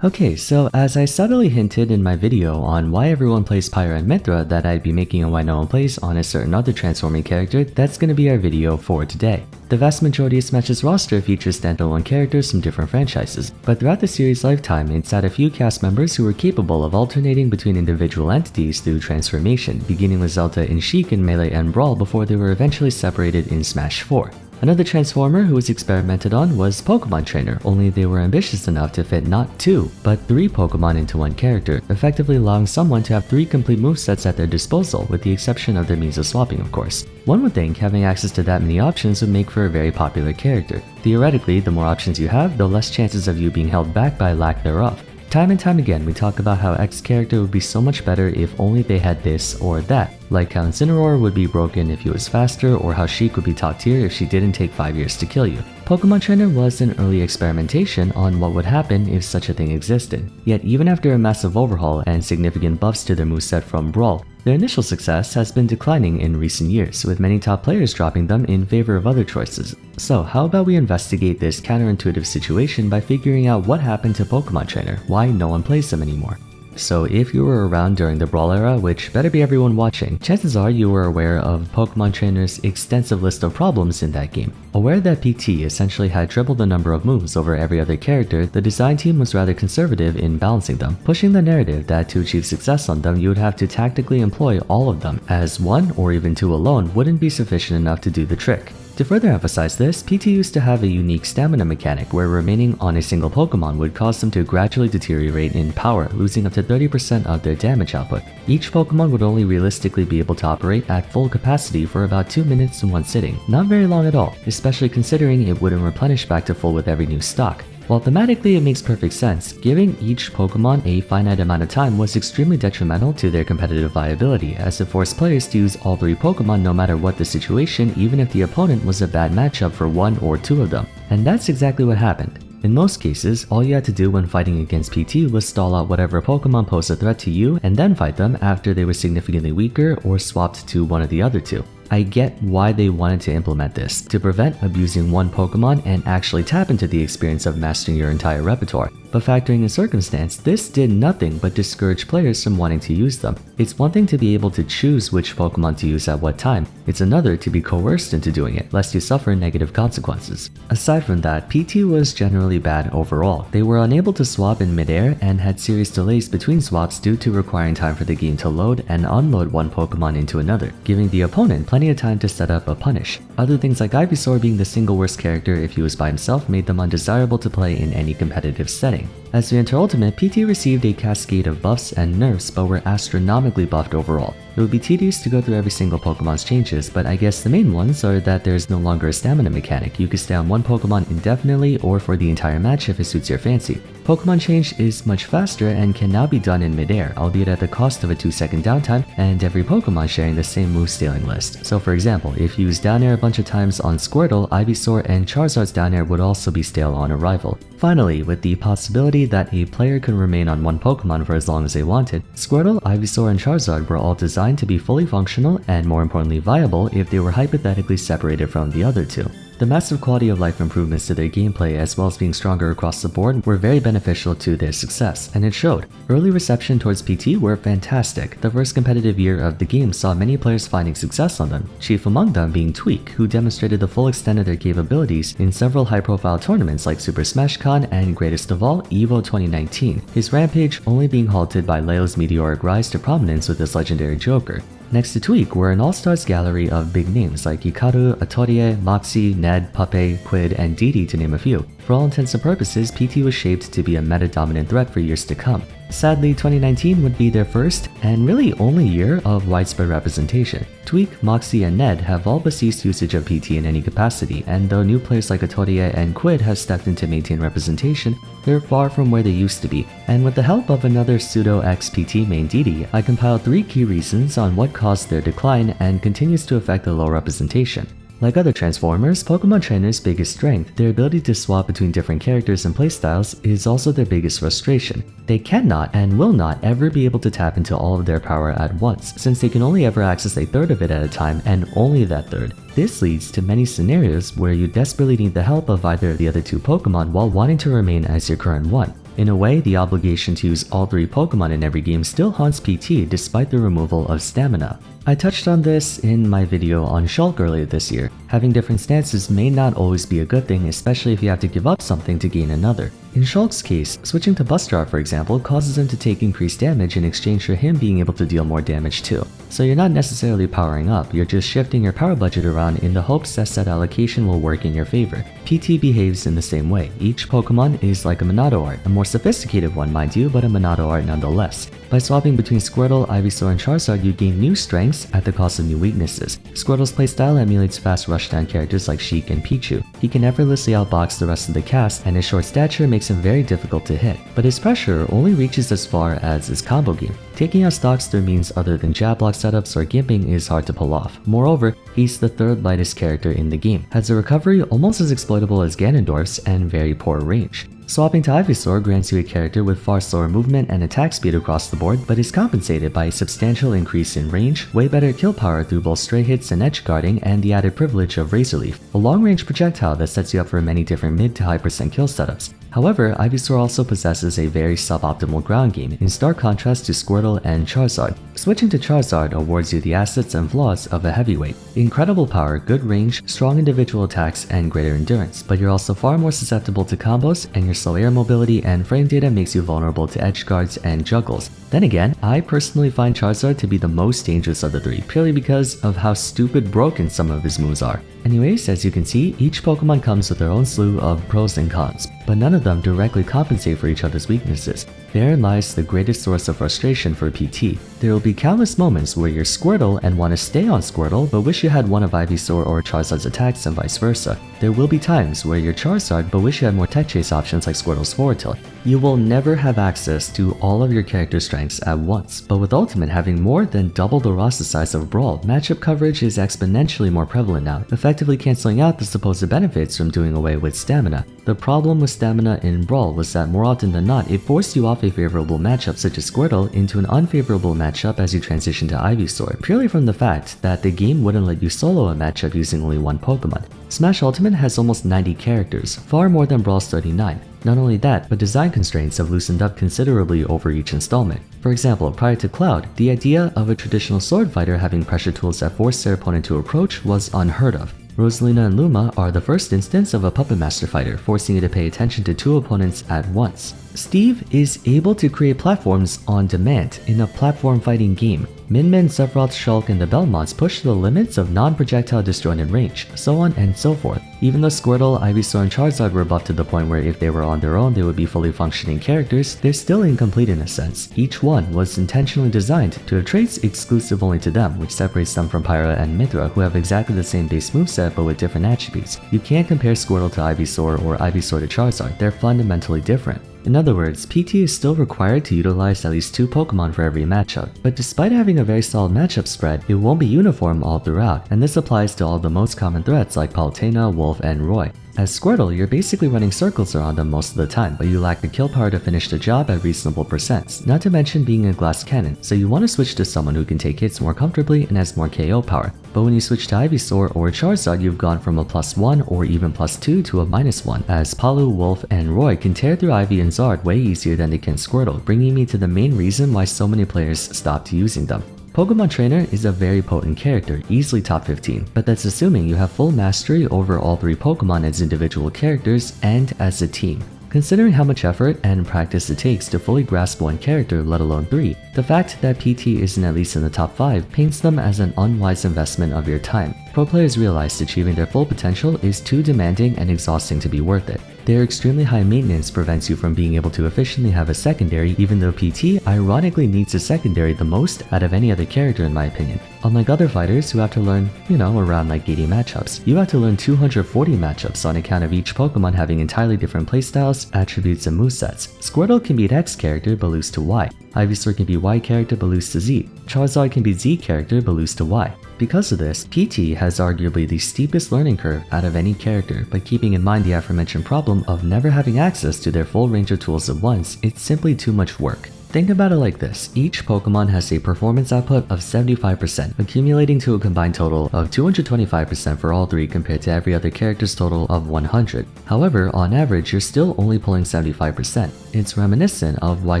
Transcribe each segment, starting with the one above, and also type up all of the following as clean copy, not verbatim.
Okay, so as I subtly hinted in my video on why everyone plays Pyra and Mithra that I'd be making a why no one plays on a certain other transforming character, that's gonna be our video for today. The vast majority of Smash's roster features standalone characters from different franchises, but throughout the series' lifetime, it's had a few cast members who were capable of alternating between individual entities through transformation, beginning with Zelda and Sheik in Melee and Brawl before they were eventually separated in Smash 4. Another transformer who was experimented on was Pokemon Trainer, only they were ambitious enough to fit not 2, but 3 Pokemon into one character, effectively allowing someone to have 3 complete movesets at their disposal, with the exception of their means of swapping of course. One would think having access to that many options would make for a very popular character. Theoretically, the more options you have, the less chances of you being held back by lack thereof. Time and time again, we talk about how X character would be so much better if only they had this or that, like how Incineroar would be broken if he was faster, or how Sheik would be top tier if she didn't take 5 years to kill you. Pokemon Trainer was an early experimentation on what would happen if such a thing existed. Yet even after a massive overhaul and significant buffs to their moveset from Brawl, their initial success has been declining in recent years, with many top players dropping them in favor of other choices. So how about we investigate this counterintuitive situation by figuring out what happened to Pokemon Trainer, why no one plays them anymore. So if you were around during the Brawl era, which better be everyone watching, chances are you were aware of Pokemon Trainer's extensive list of problems in that game. Aware that PT essentially had triple the number of moves over every other character, the design team was rather conservative in balancing them, pushing the narrative that to achieve success on them you would have to tactically employ all of them, as 1 or even 2 alone wouldn't be sufficient enough to do the trick. To further emphasize this, PT used to have a unique stamina mechanic where remaining on a single Pokemon would cause them to gradually deteriorate in power, losing up to 30% of their damage output. Each Pokemon would only realistically be able to operate at full capacity for about 2 minutes in one sitting, not very long at all, especially considering it wouldn't replenish back to full with every new stock. While thematically it makes perfect sense, giving each Pokemon a finite amount of time was extremely detrimental to their competitive viability, as it forced players to use all 3 Pokemon no matter what the situation, even if the opponent was a bad matchup for 1 or 2 of them. And that's exactly what happened. In most cases, all you had to do when fighting against PT was stall out whatever Pokemon posed a threat to you and then fight them after they were significantly weaker or swapped to one of the other 2. I get why they wanted to implement this, to prevent abusing one Pokemon and actually tap into the experience of mastering your entire repertoire. But factoring in circumstance, this did nothing but discourage players from wanting to use them. It's one thing to be able to choose which Pokemon to use at what time, it's another to be coerced into doing it, lest you suffer negative consequences. Aside from that, PT was generally bad overall. They were unable to swap in midair and had serious delays between swaps due to requiring time for the game to load and unload one Pokemon into another, giving the opponent plenty of time to set up a punish. Other things like Ivysaur being the single worst character if he was by himself made them undesirable to play in any competitive setting. As we enter Ultimate, PT received a cascade of buffs and nerfs but were astronomically buffed overall. It would be tedious to go through every single Pokemon's changes, but I guess the main ones are that there is no longer a stamina mechanic. You can stay on one Pokemon indefinitely or for the entire match if it suits your fancy. Pokemon change is much faster and can now be done in midair, albeit at the cost of a 2-second downtime and every Pokemon sharing the same move scaling list. So for example, if you use down air a bunch of times on Squirtle, Ivysaur and Charizard's down air would also be stale on arrival. Finally, with the possibility that a player could remain on one Pokemon for as long as they wanted, Squirtle, Ivysaur, and Charizard were all designed to be fully functional and more importantly viable if they were hypothetically separated from the other 2. The massive quality of life improvements to their gameplay as well as being stronger across the board were very beneficial to their success, and it showed. Early reception towards PT were fantastic. The first competitive year of the game saw many players finding success on them, chief among them being Tweak, who demonstrated the full extent of their capabilities in several high-profile tournaments like Super Smash Con and greatest of all, EVO 2019, his rampage only being halted by Leo's meteoric rise to prominence with his legendary Joker. Next to Tweak were an all-stars gallery of big names like Hikaru, Atorie, Moxie, Ned, Puppey, Quid, and Didi to name a few. For all intents and purposes, PT was shaped to be a meta-dominant threat for years to come. Sadly, 2019 would be their first, and really only year, of widespread representation. Tweak, Moxie, and Ned have all but ceased usage of PT in any capacity, and though new players like Atorie and Quid have stepped in to maintain representation, they're far from where they used to be. And with the help of another pseudo-ex-PT main Didi, I compiled 3 key reasons on what caused their decline and continues to affect the low representation. Like other Transformers, Pokemon Trainer's biggest strength, their ability to swap between different characters and playstyles, is also their biggest frustration. They cannot and will not ever be able to tap into all of their power at once, since they can only ever access a third of it at a time and only that third. This leads to many scenarios where you desperately need the help of either of the other 2 Pokemon while wanting to remain as your current one. In a way, the obligation to use all 3 Pokemon in every game still haunts PT despite the removal of stamina. I touched on this in my video on Shulk earlier this year. Having different stances may not always be a good thing, especially if you have to give up something to gain another. In Shulk's case, switching to Buster for example causes him to take increased damage in exchange for him being able to deal more damage too. So you're not necessarily powering up, you're just shifting your power budget around in the hopes that set allocation will work in your favor. PT behaves in the same way. Each Pokemon is like a Monado art, a more sophisticated one mind you, but a Monado art nonetheless. By swapping between Squirtle, Ivysaur, and Charizard, you gain new strengths at the cost of new weaknesses. Squirtle's playstyle emulates fast rushdown characters like Sheik and Pichu. He can effortlessly outbox the rest of the cast, and his short stature makes him very difficult to hit. But his pressure only reaches as far as his combo game. Taking out stocks through means other than jab block setups or gimping is hard to pull off. Moreover, he's the 3rd lightest character in the game, has a recovery almost as exploitable as Ganondorf's, and very poor range. Swapping to Ivysaur grants you a character with far slower movement and attack speed across the board, but is compensated by a substantial increase in range, way better kill power through both stray hits and edge guarding, and the added privilege of Razor Leaf, a long-range projectile that sets you up for many different mid to high % kill setups. However, Ivysaur also possesses a very suboptimal ground game, in stark contrast to Squirtle and Charizard. Switching to Charizard awards you the assets and flaws of a heavyweight. Incredible power, good range, strong individual attacks, and greater endurance, but you're also far more susceptible to combos, and your slow air mobility and frame data makes you vulnerable to edge guards and juggles. Then again, I personally find Charizard to be the most dangerous of the 3, purely because of how stupid broken some of his moves are. Anyways, as you can see, each Pokemon comes with their own slew of pros and cons, but none of them directly compensate for each other's weaknesses. Therein lies the greatest source of frustration for PT. There will be countless moments where you're Squirtle and want to stay on Squirtle but wish you had one of Ivysaur or Charizard's attacks and vice versa. There will be times where you're Charizard but wish you had more tech chase options like Squirtle's forward tilt. You will never have access to all of your character strengths at once, but with Ultimate having more than double the roster size of Brawl, matchup coverage is exponentially more prevalent now, effectively cancelling out the supposed benefits from doing away with stamina. The problem with stamina in Brawl was that more often than not, it forced you off a favorable matchup such as Squirtle into an unfavorable matchup as you transition to Ivysaur, purely from the fact that the game wouldn't let you solo a matchup using only one Pokemon. Smash Ultimate has almost 90 characters, far more than Brawl's 39. Not only that, but design constraints have loosened up considerably over each installment. For example, prior to Cloud, the idea of a traditional sword fighter having pressure tools that force their opponent to approach was unheard of. Rosalina and Luma are the first instance of a Puppet Master fighter, forcing you to pay attention to 2 opponents at once. Steve is able to create platforms on demand in a platform fighting game. Minmin, Sephiroth, Shulk, and the Belmonts push the limits of non-projectile disjointed range, so on and so forth. Even though Squirtle, Ivysaur, and Charizard were buffed to the point where if they were on their own they would be fully functioning characters, they're still incomplete in a sense. Each one was intentionally designed to have traits exclusive only to them, which separates them from Pyra and Mithra, who have exactly the same base moveset but with different attributes. You can't compare Squirtle to Ivysaur or Ivysaur to Charizard, they're fundamentally different. In other words, PT is still required to utilize at least 2 Pokemon for every matchup, but despite having a very solid matchup spread, it won't be uniform all throughout, and this applies to all the most common threats like Palutena, Wolf, and Roy. As Squirtle, you're basically running circles around them most of the time, but you lack the kill power to finish the job at reasonable percents, not to mention being a glass cannon, so you want to switch to someone who can take hits more comfortably and has more KO power. But when you switch to Ivysaur or Charizard, you've gone from a +1 or even +2 to a -1, as Palu, Wolf, and Roy can tear through Ivy and Zard way easier than they can Squirtle, bringing me to the main reason why so many players stopped using them. Pokemon Trainer is a very potent character, easily top 15, but that's assuming you have full mastery over all 3 Pokemon as individual characters and as a team. Considering how much effort and practice it takes to fully grasp one character, let alone 3, the fact that PT isn't at least in the top 5 paints them as an unwise investment of your time. Pro players realize achieving their full potential is too demanding and exhausting to be worth it. Their extremely high maintenance prevents you from being able to efficiently have a secondary, even though PT ironically needs a secondary the most out of any other character in my opinion. Unlike other fighters who have to learn, around like 80 matchups, you have to learn 240 matchups on account of each Pokemon having entirely different playstyles, attributes, and movesets. Squirtle can be an X character but lose to Y. Ivysaur can be Y character but lose to Z. Charizard can be Z character but lose to Y. Because of this, PT has arguably the steepest learning curve out of any character, but keeping in mind the aforementioned problem of never having access to their full range of tools at once, it's simply too much work. Think about it like this, each Pokemon has a performance output of 75%, accumulating to a combined total of 225% for all three compared to every other character's total of 100. However, on average, you're still only pulling 75%. It's reminiscent of why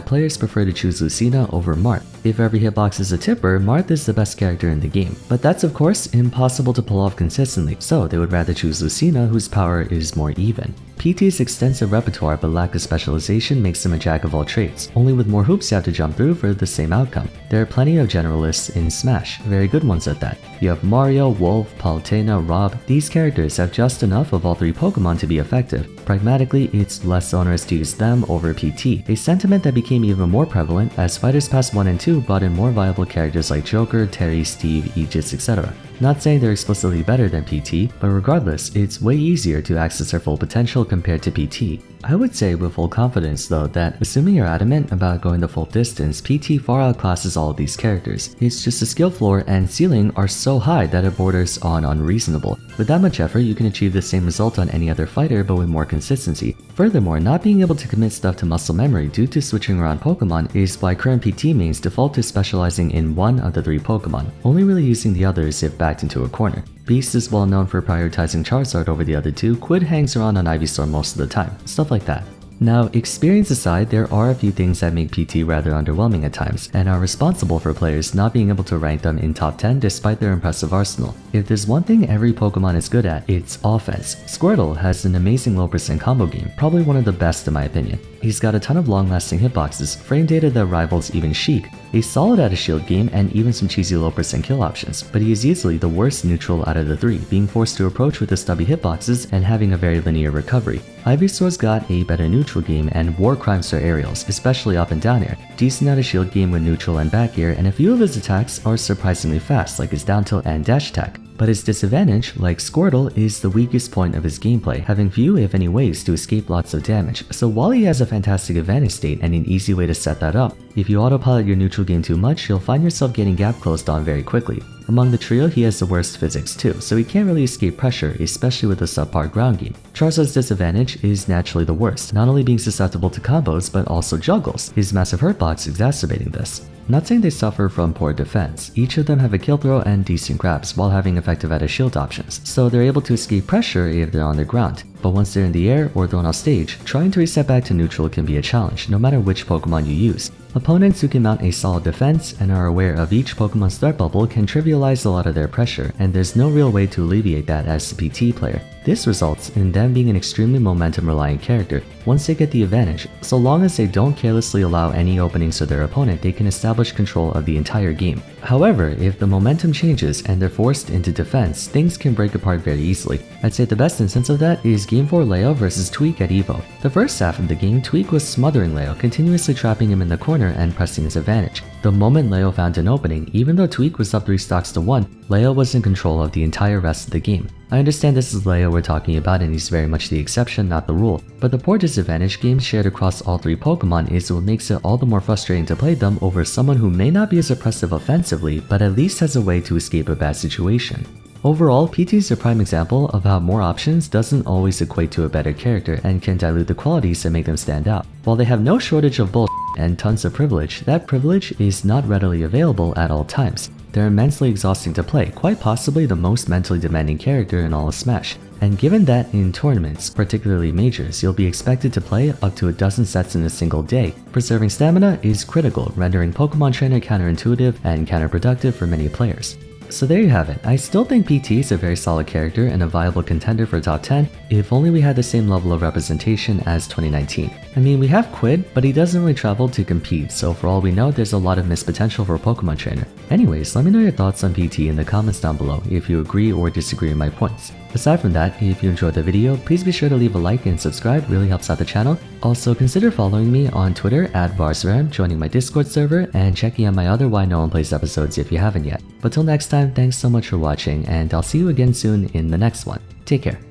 players prefer to choose Lucina over Marth. If every hitbox is a tipper, Marth is the best character in the game. But that's of course impossible to pull off consistently, so they would rather choose Lucina, whose power is more even. PT's extensive repertoire but lack of specialization makes him a jack of all trades, only with more hoops you have to jump through for the same outcome. There are plenty of generalists in Smash, very good ones at that. You have Mario, Wolf, Palutena, Rob. These characters have just enough of all three Pokemon to be effective. Pragmatically, it's less onerous to use them over PT, a sentiment that became even more prevalent as Fighters Pass 1 and 2 brought in more viable characters like Joker, Terry, Steve, Aegis, etc. Not saying they're explicitly better than PT, but regardless, it's way easier to access their full potential compared to PT. I would say with full confidence though that, assuming you're adamant about going the full distance, PT far outclasses all of these characters. It's just the skill floor and ceiling are so high that it borders on unreasonable. With that much effort, you can achieve the same result on any other fighter but with more consistency. Furthermore, not being able to commit stuff to muscle memory due to switching around Pokemon is why current PT mains default to specializing in one of the three Pokemon, only really using the others if backed into a corner. Beast is well known for prioritizing Charizard over the other two, Quid hangs around on Ivysaur most of the time, stuff like that. Now, experience aside, there are a few things that make PT rather underwhelming at times, and are responsible for players not being able to rank them in top 10 despite their impressive arsenal. If there's one thing every Pokemon is good at, it's offense. Squirtle has an amazing low percent combo game, probably one of the best in my opinion. He's got a ton of long-lasting hitboxes, frame data that rivals even Sheik, a solid at a shield game, and even some cheesy low percent kill options, but he is easily the worst neutral out of the three, being forced to approach with the stubby hitboxes and having a very linear recovery. Ivysaur's got a better neutral game and war crimes for aerials, especially up and down air, decent at a shield game with neutral and back air, and a few of his attacks are surprisingly fast, like his down tilt and dash attack. But his disadvantage, like Squirtle, is the weakest point of his gameplay, having few if any ways to escape lots of damage. So while he has a fantastic advantage state and an easy way to set that up, if you autopilot your neutral game too much, you'll find yourself getting gap closed on very quickly. Among the trio, he has the worst physics too, so he can't really escape pressure, especially with a subpar ground game. Charizard's disadvantage is naturally the worst, not only being susceptible to combos, but also juggles, his massive hurtbox exacerbating this. Not saying they suffer from poor defense, each of them have a kill throw and decent grabs while having effective at a shield options, so they're able to escape pressure if they're on the ground. But once they're in the air or thrown off stage, trying to reset back to neutral can be a challenge, no matter which Pokemon you use. Opponents who can mount a solid defense and are aware of each Pokemon's threat bubble can trivialize a lot of their pressure, and there's no real way to alleviate that as a PT player. This results in them being an extremely momentum-reliant character once they get the advantage. So long as they don't carelessly allow any openings to their opponent, they can establish control of the entire game. However, if the momentum changes and they're forced into defense, things can break apart very easily. I'd say the best instance of that is Game 4 Leo versus Tweak at EVO. The first half of the game, Tweak was smothering Leo, continuously trapping him in the corner and pressing his advantage. The moment Leo found an opening, even though Tweak was up 3 stocks to 1, Leo was in control of the entire rest of the game. I understand this is Leo we're talking about and he's very much the exception, not the rule, but the poor disadvantage games shared across all three Pokemon is what makes it all the more frustrating to play them over someone who may not be as oppressive offensively, but at least has a way to escape a bad situation. Overall, PT is a prime example of how more options doesn't always equate to a better character and can dilute the qualities that make them stand out. While they have no shortage of bullshit and tons of privilege, that privilege is not readily available at all times. They're immensely exhausting to play, quite possibly the most mentally demanding character in all of Smash. And given that in tournaments, particularly majors, you'll be expected to play up to a dozen sets in a single day, preserving stamina is critical, rendering Pokemon Trainer counterintuitive and counterproductive for many players. So there you have it. I still think PT is a very solid character and a viable contender for top 10 if only we had the same level of representation as 2019. I mean, we have Quid, but he doesn't really travel to compete, so for all we know, there's a lot of missed potential for a Pokemon Trainer. Anyways, let me know your thoughts on PT in the comments down below if you agree or disagree with my points. Aside from that, if you enjoyed the video, please be sure to leave a like and subscribe, really helps out the channel. Also, consider following me on Twitter at Vars, joining my Discord server, and checking out my other Why No One Plays episodes if you haven't yet. But till next time, thanks so much for watching, and I'll see you again soon in the next one. Take care.